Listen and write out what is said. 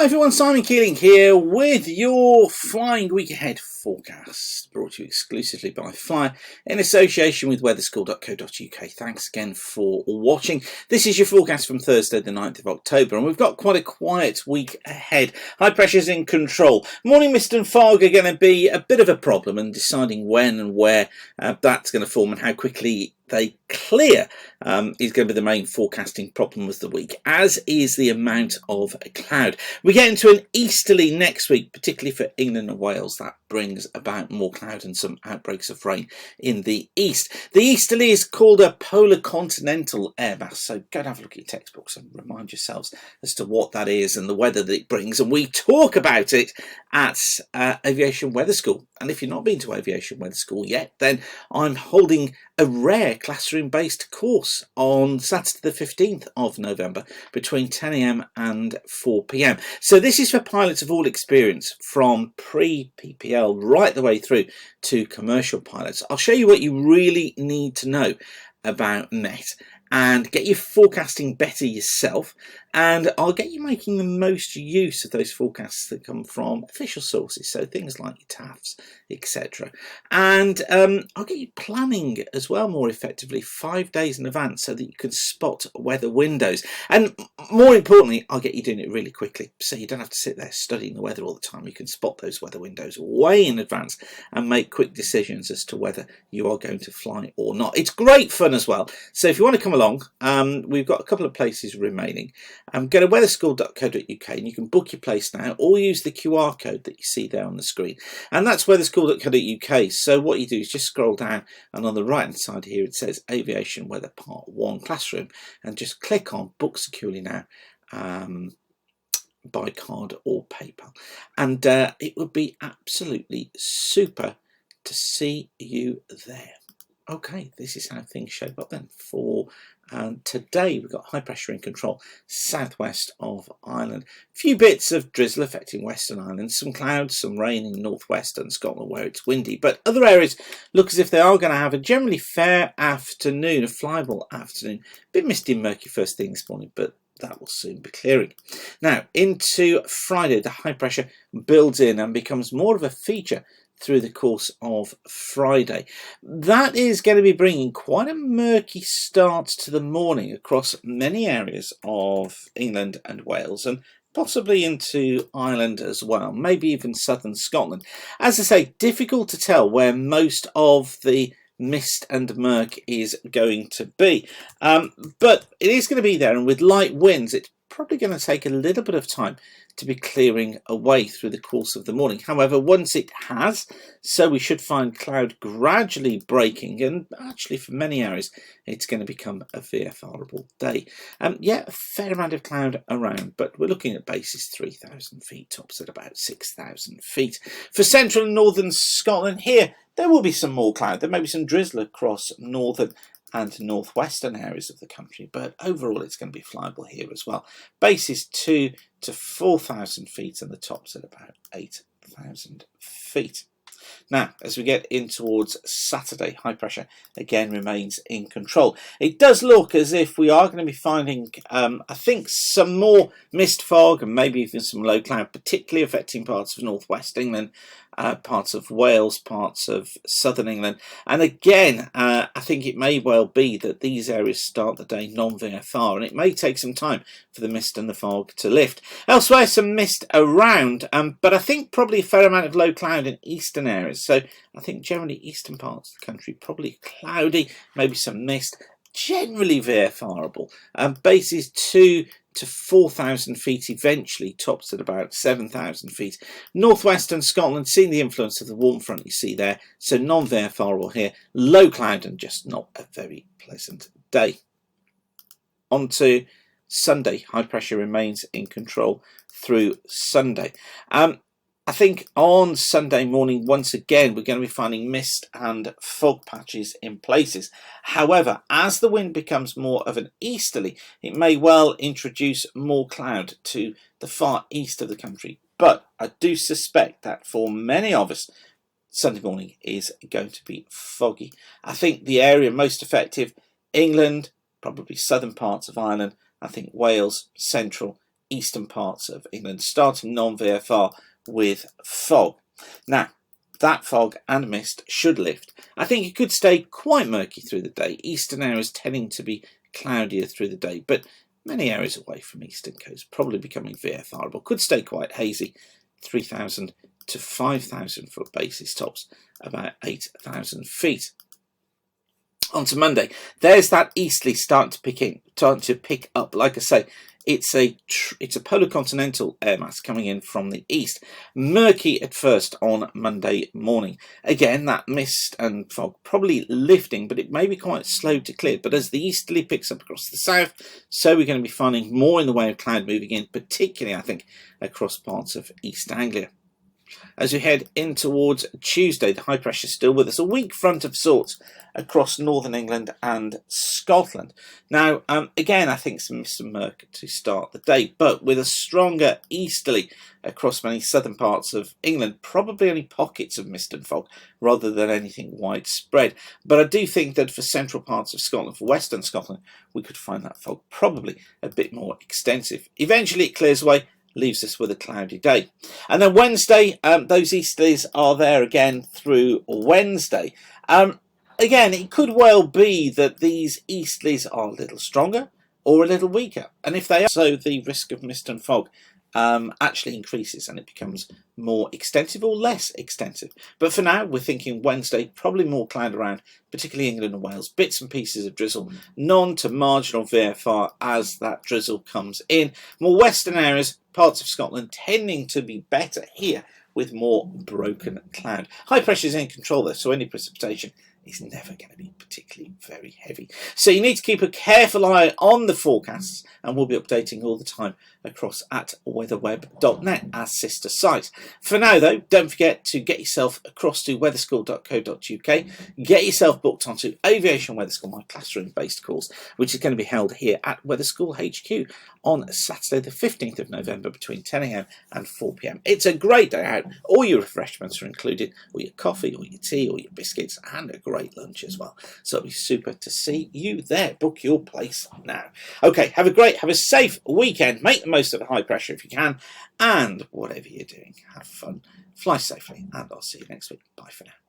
Hi everyone, Simon Keeling here with your Flying Week Ahead forecast, brought to you exclusively by Flyer in association with weatherschool.co.uk. Thanks again for watching. This is your forecast from Thursday the 9th of October, and we've got quite a quiet week ahead. High pressure's in control. Morning mist and fog are going to be a bit of a problem, and deciding when and where that's going to form and how quickly they clear is going to be the main forecasting problem of the week, as is the amount of cloud. We get into an easterly next week, particularly for England and Wales. That brings about more cloud and some outbreaks of rain in the east. The easterly is called a polar continental air mass, so go and have a look at your textbooks and remind yourselves as to what that is and the weather that it brings. And we talk about it at Aviation Weather School. And if you've not been to Aviation Weather School yet, then I'm holding a rare classroom-based course on Saturday the 15th of November between 10 AM and 4 PM. So this is for pilots of all experience, from pre-PPL right the way through to commercial pilots. I'll show you what you really need to know about Met and get you forecasting better yourself, and I'll get you making the most use of those forecasts that come from official sources, so things like your TAFs, etc. And I'll get you planning as well more effectively 5 days in advance so that you can spot weather windows, and more importantly, I'll get you doing it really quickly so you don't have to sit there studying the weather all the time. You can spot those weather windows way in advance and make quick decisions as to whether you are going to fly or not. It's great fun as well, so if you want to come along, we've got a couple of places remaining. Go to weatherschool.co.uk and you can book your place now, or use the QR code that you see there on the screen, and that's weatherschool.co.uk. So what you do is just scroll down, and on the right hand side here it says Aviation Weather Part 1 Classroom, and just click on Book Securely Now by card or PayPal, and it would be absolutely super to see you there. Okay, this is how things shape up then for today. We've got high pressure in control southwest of Ireland. A few bits of drizzle affecting Western Ireland, some clouds, some rain in northwestern Scotland where it's windy, but other areas look as if they are going to have a generally fair afternoon, a flyable afternoon. A bit misty and murky first thing this morning, but that will soon be clearing. Now into Friday, the high pressure builds in and becomes more of a feature through the course of Friday. That is going to be bringing quite a murky start to the morning across many areas of England and Wales, and possibly into Ireland as well, maybe even southern Scotland. As I say, difficult to tell where most of the mist and murk is going to be, but it is going to be there, and with light winds it's probably going to take a little bit of time to be clearing away through the course of the morning. However, once it has, so we should find cloud gradually breaking, and actually for many areas it's going to become a VFR-able day. Yeah, a fair amount of cloud around, but we're looking at bases 3,000 feet, tops at about 6,000 feet. For central and northern Scotland here, there will be some more cloud. There may be some drizzle across northern and northwestern areas of the country, but overall it's going to be flyable here as well. Bases 2,000 to 4,000 feet, and the tops at about 8,000 feet. Now, as we get in towards Saturday, high pressure again remains in control. It does look as if we are going to be finding, I think, some more mist, fog, and maybe even some low cloud, particularly affecting parts of northwest England, parts of Wales, parts of southern England. And again, I think it may well be that these areas start the day non-VFR, and it may take some time for the mist and the fog to lift. Elsewhere, some mist around, but I think probably a fair amount of low cloud in eastern areas. So I think generally eastern parts of the country probably cloudy, maybe some mist, generally VFR-able. Bases 2,000 to 4,000 feet, eventually tops at about 7,000 feet. Northwestern Scotland, seeing the influence of the warm front you see there, so non-VFR-able here, low cloud and just not a very pleasant day. On to Sunday, high pressure remains in control through Sunday. I think on Sunday morning, once again, we're going to be finding mist and fog patches in places. However, as the wind becomes more of an easterly, it may well introduce more cloud to the far east of the country. But I do suspect that for many of us, Sunday morning is going to be foggy. I think the area most effective, England, probably southern parts of Ireland, I think Wales, central, eastern parts of England, starting non-VFR with fog. Now, that fog and mist should lift. I think it could stay quite murky through the day. Eastern areas tending to be cloudier through the day, but many areas away from eastern coast probably becoming VFRable. Could stay quite hazy, 3,000 to 5,000 foot basis tops, about 8,000 feet. On to Monday. There's that easterly starting to pick up. Like I say, it's a polar continental air mass coming in from the east. Murky at first on Monday morning. Again, that mist and fog probably lifting, but it may be quite slow to clear. But as the easterly picks up across the south, so we're going to be finding more in the way of cloud moving in, particularly, I think, across parts of East Anglia. As we head in towards Tuesday, the high pressure is still with us. A weak front of sorts across northern England and Scotland. Now, again, I think some mist and murk to start the day, but with a stronger easterly across many southern parts of England. Probably only pockets of mist and fog rather than anything widespread. But I do think that for central parts of Scotland, for western Scotland, we could find that fog probably a bit more extensive. Eventually it clears away, leaves us with a cloudy day. And then Wednesday, those easterlies are there again through Wednesday. Again, it could well be that these easterlies are a little stronger or a little weaker. And if they are, so the risk of mist and fog actually increases and it becomes more extensive or less extensive. But for now, we're thinking Wednesday, probably more cloud around, particularly England and Wales. Bits and pieces of drizzle, non to marginal VFR as that drizzle comes in. More western areas, parts of Scotland tending to be better here with more broken cloud. High pressure is in control though, so any precipitation is never going to be particularly very heavy. So you need to keep a careful eye on the forecasts, and we'll be updating all the time across at weatherweb.net, our sister site. For now though, don't forget to get yourself across to weatherschool.co.uk, get yourself booked onto Aviation Weather School, my classroom based course, which is going to be held here at Weather School HQ on Saturday the 15th of November between 10 AM and 4 PM. It's a great day out. All your refreshments are included, or your coffee, or your tea, or your biscuits, and a great lunch as well. So it'll be super to see you there. Book your place now. Okay, have a safe weekend. Make the most of the high pressure if you can. And whatever you're doing, have fun. Fly safely. And I'll see you next week. Bye for now.